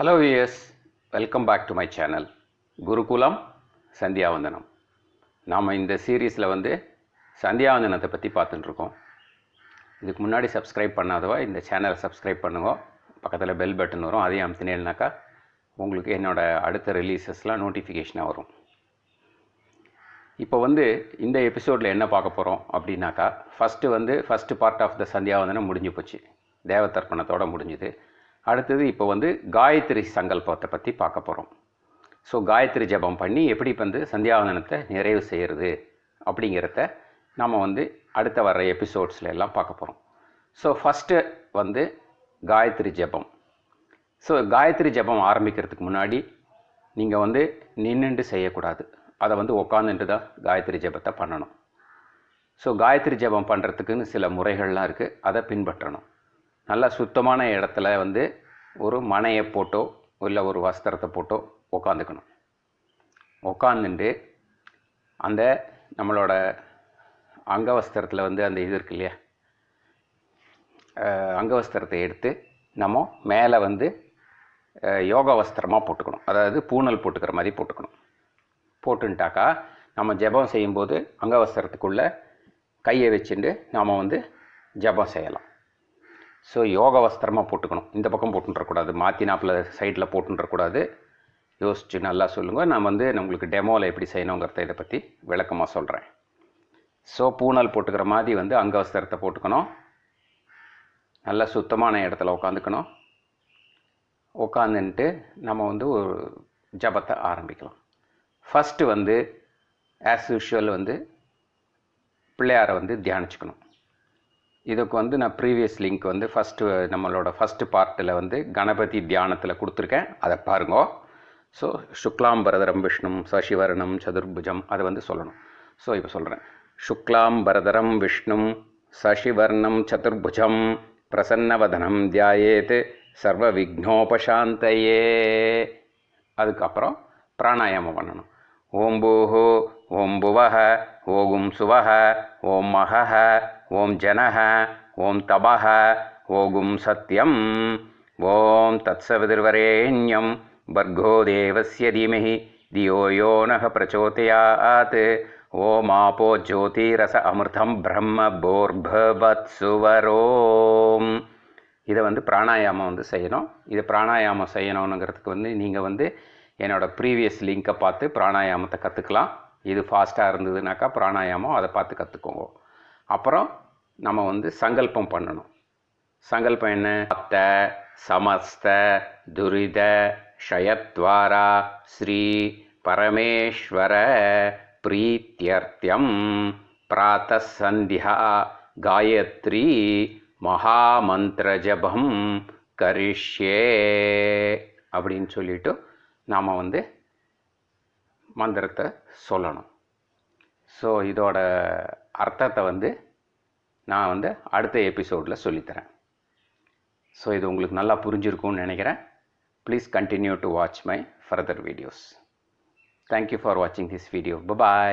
Hello viewers, welcome back to my channel Gurukulam Sandiyavandanam. நாம இந்த சீரீஸில் சந்தியாவந்தனத்தை பற்றி பார்த்துட்டு இருக்கோம். இதுக்கு முன்னாடி சப்ஸ்கிரைப் பண்ணாதவா இந்த சேனலை சப்ஸ்கிரைப் பண்ணுங்க. பக்கத்தில் பெல் பட்டன் வரும், அதையும் அமுத்தினேன்னாக்கா உங்களுக்கு என்னோட அடுத்த ரிலீசஸ்லாம் நோட்டிஃபிகேஷனாக வரும். இப்போ இந்த எபிசோடில் என்ன பார்க்க போகிறோம் அப்படின்னாக்கா ஃபஸ்ட்டு பார்ட் ஆஃப் த சந்தியாவந்தனம் முடிஞ்சு போச்சு, தேவதர்ப்பணத்தோடு முடிஞ்சுது. அடுத்தது இப்போ காயத்ரி சங்கல்பத்தை பற்றி பார்க்க போகிறோம். ஸோ காயத்ரி ஜபம் பண்ணி எப்படி சந்தியாவந்தனத்தை நிறைவு செய்கிறது அப்படிங்கிறத நம்ம அடுத்த வர்ற எபிசோட்ஸில் எல்லாம் பார்க்க போகிறோம். ஸோ ஃபஸ்ட்டு காயத்ரி ஜபம். ஸோ காயத்ரி ஜபம் ஆரம்பிக்கிறதுக்கு முன்னாடி நீங்கள் நின்றுண்டு செய்யக்கூடாது, அதை உட்காந்துட்டு தான் காயத்ரி ஜபத்தை பண்ணணும். ஸோ காயத்ரி ஜபம் பண்ணுறதுக்குன்னு சில முறைகள்லாம் இருக்குது, அதை பின்பற்றணும். நல்லா சுத்தமான இடத்துல ஒரு மனையை போட்டோ இல்லை ஒரு வஸ்திரத்தை போட்டோ உட்காந்துக்கணும். உட்காந்துட்டு அந்த நம்மளோட அங்கவஸ்திரத்தில் அந்த இது இருக்கு இல்லையா, அங்கவஸ்திரத்தை எடுத்து நம்ம மேலே யோகா வஸ்திரமாக போட்டுக்கணும். அதாவது பூனல் போட்டுக்கிற மாதிரி போட்டுக்கணும். போட்டுன்ட்டாக்கா நம்ம ஜபம் செய்யும்போது அங்கவஸ்திரத்துக்குள்ளே கையை வச்சுட்டு நாம் ஜபம் செய்யலாம். ஸோ யோக வஸ்திரமாக போட்டுக்கணும். இந்த பக்கம் போட்டுன்றக்கூடாது, மாற்றினாப்பில் சைடில் போட்டுன்றக்கூடாது. யோசிச்சு நல்லா சொல்லுங்கள். நான் நம்மளுக்கு டெமோவில் எப்படி செய்யணுங்கிறத இதை பற்றி விளக்கமாக சொல்கிறேன். ஸோ பூனல் போட்டுக்கிற மாதிரி அங்கவஸ்திரத்தை போட்டுக்கணும். நல்லா சுத்தமான இடத்துல உட்காந்துக்கணும். உட்காந்துன்ட்டு நம்ம ஒரு ஜபத்தை ஆரம்பிக்கலாம். ஃபஸ்ட்டு ஆஸ் யூஷுவல் பிள்ளையாரை தியானிச்சுக்கணும். இதுக்கு நான் ப்ரீவியஸ் லிங்க் நம்மளோட ஃபஸ்ட்டு பார்ட்டில் கணபதி தியானத்தில் கொடுத்துருக்கேன், அதை பாருங்க. ஸோ சுக்லாம்பரதரம் விஷ்ணும் சசிவர்ணம் சதுர்புஜம் அதை சொல்லணும். ஸோ இப்போ சொல்கிறேன். சுக்லாம்பரதரம் விஷ்ணும் சசிவர்ணம் சதுர்புஜம் பிரசன்னவதனம் தியாயேத் சர்வ விக்னோபசாந்தயே. அதுக்கப்புறம் பிராணாயாமம் பண்ணணும். ஓம் பூஹு ஓம் புவஹ ஓம் சுவஹ ஓம் மஹஹ ஓம் ஜனஹ ஓம் தபஹ ஓம் சத்யம் ஓம் தத்சவிதுர்வரேண்யம் பர்கோ தேவஸ்ய தீமஹி தியோ யோ நஹ பிரச்சோதயாத் ஓம் ஆபோ ஜோதிரச அமிர்தம் பிரம்ம போர்பவத் சுவரோம். இதை பிராணாயாமம் செய்யணும். இது பிராணாயாமம் செய்யணுங்கிறதுக்கு நீங்கள் என்னோடய ப்ரீவியஸ் லிங்க்கை பார்த்து பிராணாயாமத்தை கற்றுக்கலாம். இது ஃபாஸ்ட்டாக இருந்ததுனாக்கா பிராணாயாமம் அதை பார்த்து கற்றுக்கோங்க. அப்புறம் நம்ம சங்கல்பம் பண்ணணும். சங்கல்பம் என்ன? அத்த சமஸ்த துரித ஷயத்வாரா ஸ்ரீ பரமேஸ்வர பிரீத்தியர்த்தியம் பிராத சந்தியா காயத்ரி மகாமந்திர ஜபம் கரிஷ்யே அப்படின்னு சொல்லிவிட்டு நாம் மந்திரத்தை சொல்லணும். ஸோ இதோட அர்த்தத்தை நான் அடுத்த எபிசோடில் சொல்லித்தரேன். ஸோ இது உங்களுக்கு நல்லா புரிஞ்சிருக்கும்னு நினைக்கிறேன். Please continue to watch my further videos. Thank you for வாட்சிங் திஸ் வீடியோ. பாய்.